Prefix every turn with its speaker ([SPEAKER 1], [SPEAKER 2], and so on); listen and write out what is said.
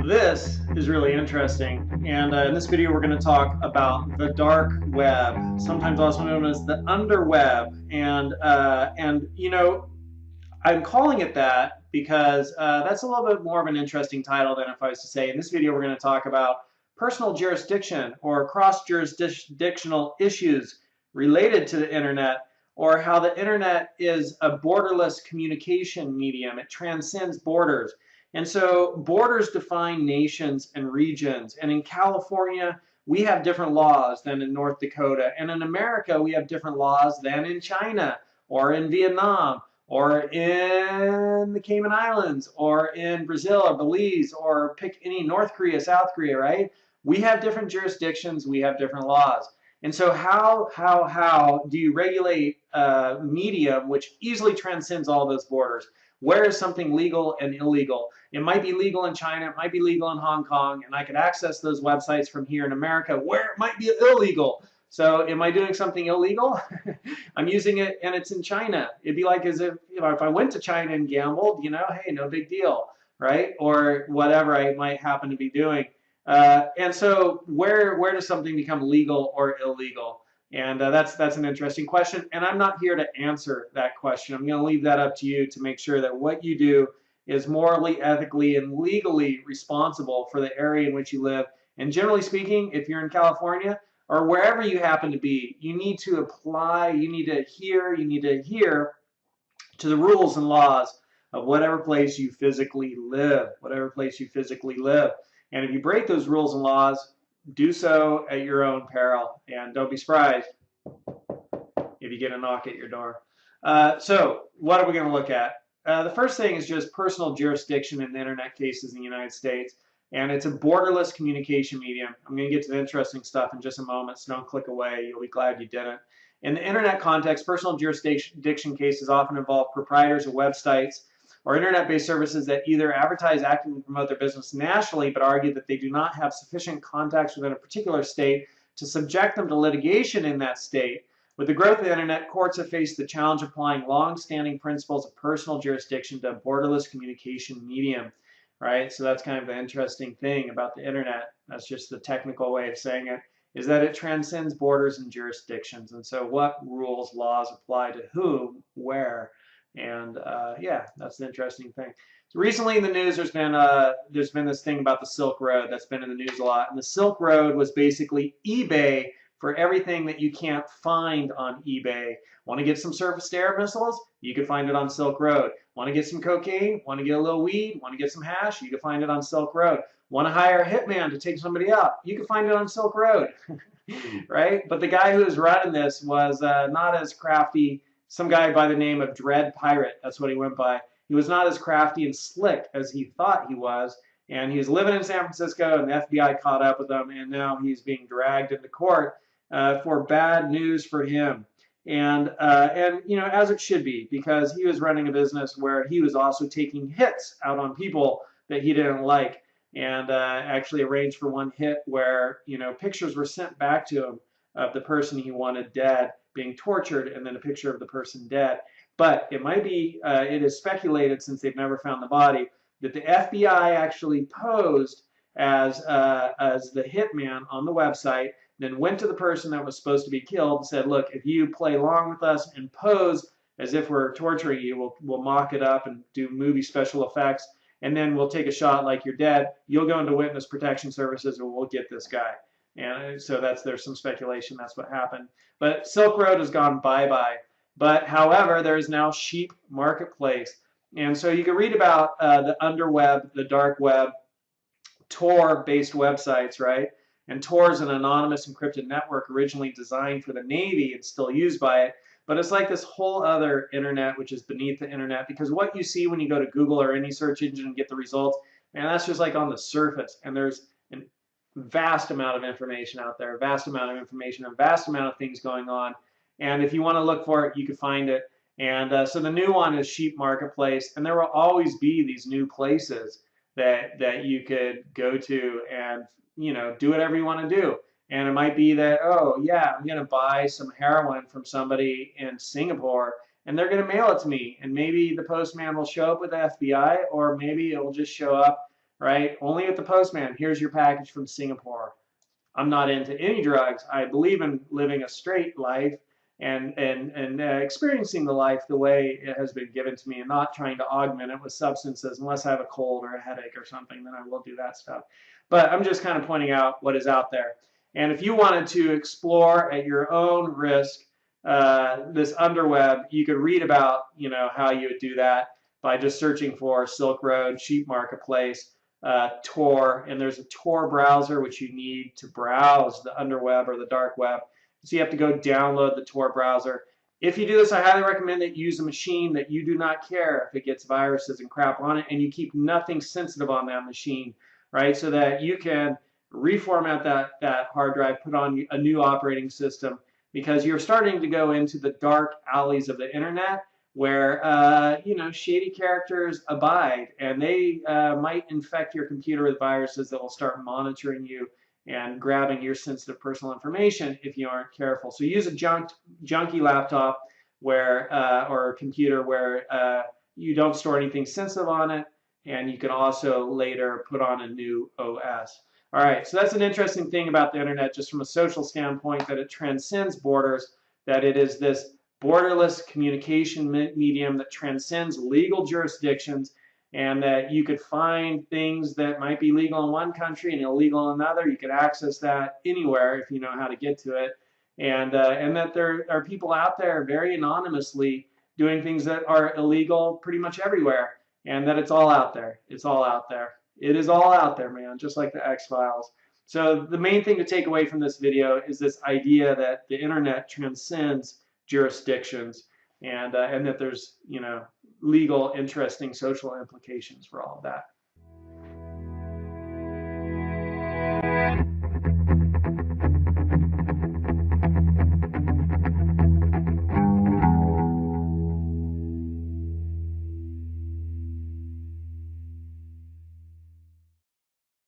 [SPEAKER 1] This is really interesting, and in this video we're going to talk about the dark web, sometimes also known as the underweb, and I'm calling it that because that's a little bit more of an interesting title than if I was to say in this video we're going to talk about personal jurisdiction or cross-jurisdictional issues related to the internet, or how the internet is a borderless communication medium. It transcends borders. And so borders define nations and regions. And in California, we have different laws than in North Dakota. And in America, we have different laws than in China or in Vietnam or in the Cayman Islands or in Brazil or Belize, or pick any, North Korea, South Korea, right? We have different jurisdictions, we have different laws. And so how do you regulate a medium which easily transcends all those borders? Where is something legal and illegal? It might be legal in China, it might be legal in Hong Kong, and I could access those websites from here in America where it might be illegal. So am I doing something illegal? I'm using it and it's in China. It'd be like as if, if I went to China and gambled, hey, no big deal, right? Or whatever I might happen to be doing. And so where does something become legal or illegal? And that's an interesting question. And I'm not here to answer that question. I'm going to leave that up to you to make sure that what you do is morally, ethically, and legally responsible for the area in which you live. And generally speaking, if you're in California or wherever you happen to be, you need to apply, you need to adhere to the rules and laws of whatever place you physically live, And if you break those rules and laws, do so at your own peril. And don't be surprised if you get a knock at your door. So what are we going to look at? The first thing is just personal jurisdiction in the internet cases in the United States. And it's a borderless communication medium. I'm going to get to the interesting stuff in just a moment, so don't click away. You'll be glad you didn't. In the internet context, personal jurisdiction cases often involve proprietors of websites or internet-based services that either advertise, actively promote their business nationally, but argue that they do not have sufficient contacts within a particular state to subject them to litigation in that state. With the growth of the internet, courts have faced the challenge of applying long-standing principles of personal jurisdiction to a borderless communication medium, right? So that's kind of the interesting thing about the internet. That's just the technical way of saying it, is that it transcends borders and jurisdictions. And so what rules, laws apply to whom, where, and yeah, that's the interesting thing. So recently in the news, there's been this thing about the Silk Road that's been in the news a lot. And the Silk Road was basically eBay for everything that you can't find on eBay. Want to get some surface-to-air missiles? You can find it on Silk Road. Want to get some cocaine? Want to get a little weed? Want to get some hash? You can find it on Silk Road. Want to hire a hitman to take somebody out? You can find it on Silk Road, right? But the guy who was running this was not as crafty. Some guy by the name of Dread Pirate, that's what he went by. He was not as crafty and slick as he thought he was. And he was living in San Francisco, and the FBI caught up with him, and now he's being dragged into court for bad news for him. And as it should be, because he was running a business where he was also taking hits out on people that he didn't like, and actually arranged for one hit where pictures were sent back to him of the person he wanted dead being tortured, and then a picture of the person dead. But it might be, it is speculated, since they've never found the body, that the FBI actually posed as the hitman on the website, then went to the person that was supposed to be killed and said, look, if you play along with us and pose as if we're torturing you, we'll mock it up and do movie special effects, and then we'll take a shot like you're dead. You'll go into witness protection services, or we'll get this guy. And so there's some speculation that's what happened. But Silk Road has gone bye-bye. But however, there is now Sheep Marketplace. And so you can read about the underweb, the dark web, Tor-based websites, right? And Tor is an anonymous encrypted network originally designed for the Navy and still used by it. But it's like this whole other internet, which is beneath the internet, because what you see when you go to Google or any search engine and get the results, and that's just like on the surface. And there's a vast amount of information out there, a vast amount of things going on. And if you want to look for it, you can find it. And so the new one is Sheep Marketplace, and there will always be these new places that you could go to and do whatever you want to do. And it might be that, oh yeah, I'm going to buy some heroin from somebody in Singapore, and they're going to mail it to me. And maybe the postman will show up with the FBI, or maybe it will just show up right? Only at the postman. Here's your package from Singapore. I'm not into any drugs. I believe in living a straight life and experiencing the life the way it has been given to me, and not trying to augment it with substances unless I have a cold or a headache or something. Then I will do that stuff. But I'm just kind of pointing out what is out there. And if you wanted to explore at your own risk this underweb, you could read about how you would do that by just searching for Silk Road, Sheep Marketplace, Tor, and there's a Tor browser which you need to browse the underweb or the dark web. So you have to go download the Tor browser. If you do this, I highly recommend that you use a machine that you do not care if it gets viruses and crap on it, and you keep nothing sensitive on that machine, right? So that you can reformat that hard drive, put on a new operating system, because you're starting to go into the dark alleys of the internet where shady characters abide, and they might infect your computer with viruses that will start monitoring you and grabbing your sensitive personal information if you aren't careful. So use a junky laptop or a computer where you don't store anything sensitive on it, and you can also later put on a new OS. All right, so that's an interesting thing about the internet, just from a social standpoint, that it transcends borders, that it is this borderless communication medium that transcends legal jurisdictions, and that you could find things that might be legal in one country and illegal in another. You could access that anywhere if you know how to get to it, and that there are people out there very anonymously doing things that are illegal pretty much everywhere, and that it's all out there. It's all out there. It is all out there, man, just like the X-Files. So the main thing to take away from this video is this idea that the internet transcends jurisdictions, and that there's legal, interesting social implications for all of that.